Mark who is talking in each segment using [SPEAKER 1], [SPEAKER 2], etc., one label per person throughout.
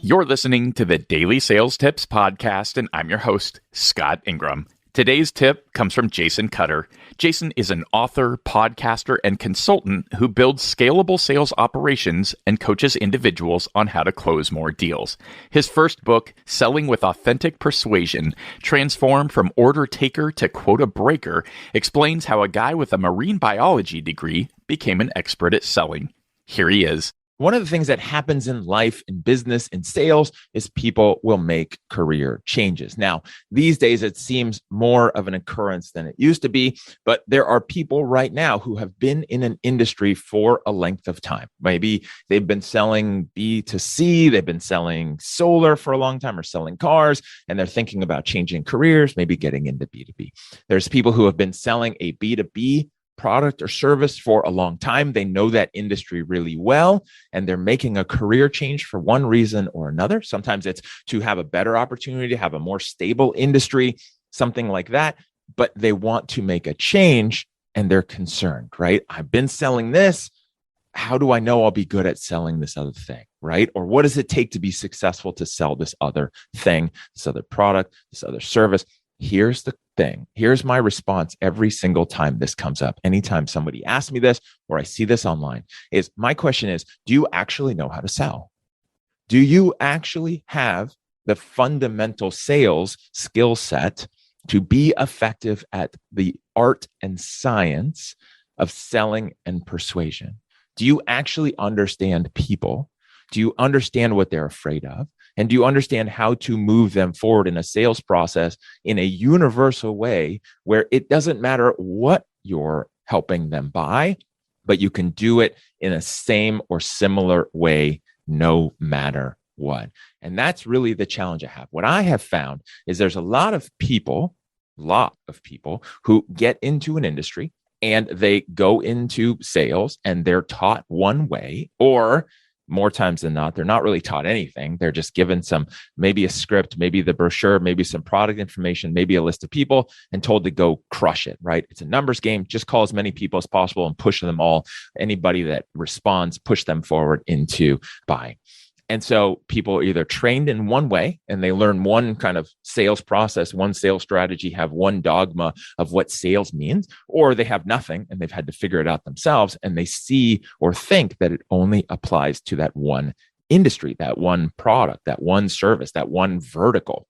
[SPEAKER 1] You're listening to the Daily Sales Tips podcast, and I'm your host, Scott Ingram. Today's tip comes from Jason Cutter. Jason is an author, podcaster, and consultant who builds scalable sales operations and coaches individuals on how to close more deals. His first book, Selling with Authentic Persuasion, Transformed from Order Taker to Quota Breaker, explains how a guy with a marine biology degree became an expert at selling. Here he is.
[SPEAKER 2] One of the things that happens in life, in business, in sales, is people will make career changes. Now, these days, it seems more of an occurrence than it used to be, but there are people right now who have been in an industry for a length of time. Maybe they've been selling B2C, they've been selling solar for a long time or selling cars, and they're thinking about changing careers, maybe getting into B2B. There's people who have been selling a B2B product or service for a long time. They know that industry really well, and they're making a career change for one reason or another. Sometimes it's to have a better opportunity, to have a more stable industry, something like that. But they want to make a change and they're concerned, right? I've been selling this. How do I know I'll be good at selling this other thing, right? Or what does it take to be successful to sell this other thing, this other product, this other service? Here's the thing. Here's my response every single time this comes up. Anytime somebody asks me this or I see this online, is my question is, do you actually know how to sell? Do you actually have the fundamental sales skill set to be effective at the art and science of selling and persuasion? Do you actually understand people? Do you understand what they're afraid of? And do you understand how to move them forward in a sales process in a universal way where it doesn't matter what you're helping them buy, but you can do it in a same or similar way no matter what? And that's really the challenge I have. What I have found is there's a lot of people who get into an industry and they go into sales and they're taught one way, or more times than not, they're not really taught anything. They're just given maybe a script, maybe the brochure, maybe some product information, maybe a list of people, and told to go crush it, right? It's a numbers game. Just call as many people as possible and push them all. Anybody that responds, push them forward into buying. And so people are either trained in one way and they learn one kind of sales process, one sales strategy, have one dogma of what sales means, or they have nothing and they've had to figure it out themselves, and they see or think that it only applies to that one industry, that one product, that one service, that one vertical.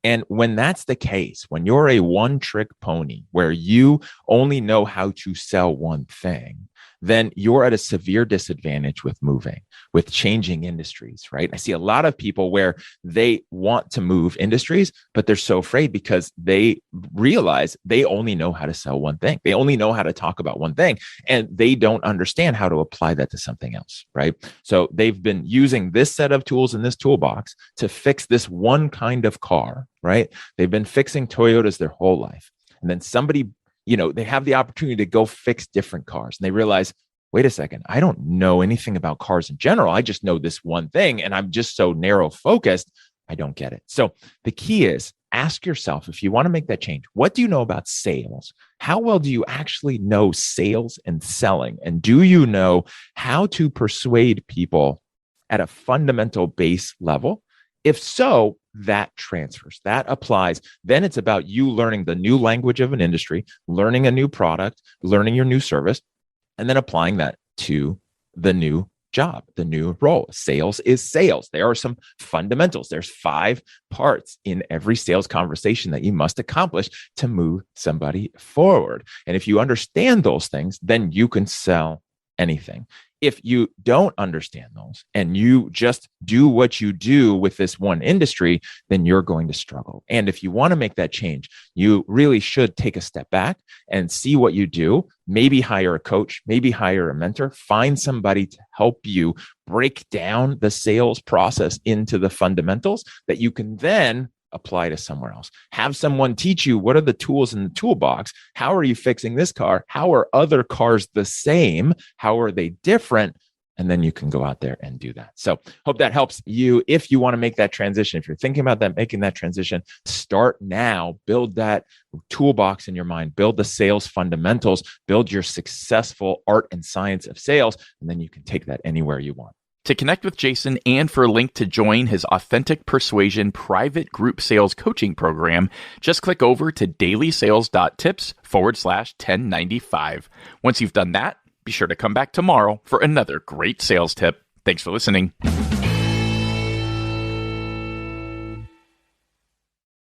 [SPEAKER 2] And when that's the case, when you're a one-trick pony where you only know how to sell one thing, then you're at a severe disadvantage with moving, with changing industries, right? I see a lot of people where they want to move industries, but they're so afraid because they realize they only know how to sell one thing. They only know how to talk about one thing, and they don't understand how to apply that to something else, right? So they've been using this set of tools in this toolbox to fix this one kind of car, right? They've been fixing Toyotas their whole life. And then somebody, they have the opportunity to go fix different cars. And they realize, wait a second, I don't know anything about cars in general. I just know this one thing. And I'm just so narrow focused, I don't get it. So the key is, ask yourself, if you want to make that change, what do you know about sales? How well do you actually know sales and selling? And do you know how to persuade people at a fundamental base level? If so, that transfers, that applies. Then it's about you learning the new language of an industry, learning a new product, learning your new service, and then applying that to the new job, the new role. Sales is sales. There are some fundamentals. There's 5 parts in every sales conversation that you must accomplish to move somebody forward. And if you understand those things, then you can sell anything. If you don't understand those and you just do what you do with this one industry, then you're going to struggle. And if you want to make that change, you really should take a step back and see what you do. Maybe hire a coach, maybe hire a mentor, find somebody to help you break down the sales process into the fundamentals that you can then apply to somewhere else. Have someone teach you, what are the tools in the toolbox? How are you fixing this car? How are other cars the same? How are they different? And then you can go out there and do that. So hope that helps you. If you want to make that transition, if you're thinking about that, making that transition, start now, build that toolbox in your mind, build the sales fundamentals, build your successful art and science of sales, and then you can take that anywhere you want.
[SPEAKER 1] To connect with Jason and for a link to join his Authentic Persuasion private group sales coaching program, just click over to DailySales.Tips/1095. Once you've done that, be sure to come back tomorrow for another great sales tip. Thanks for listening.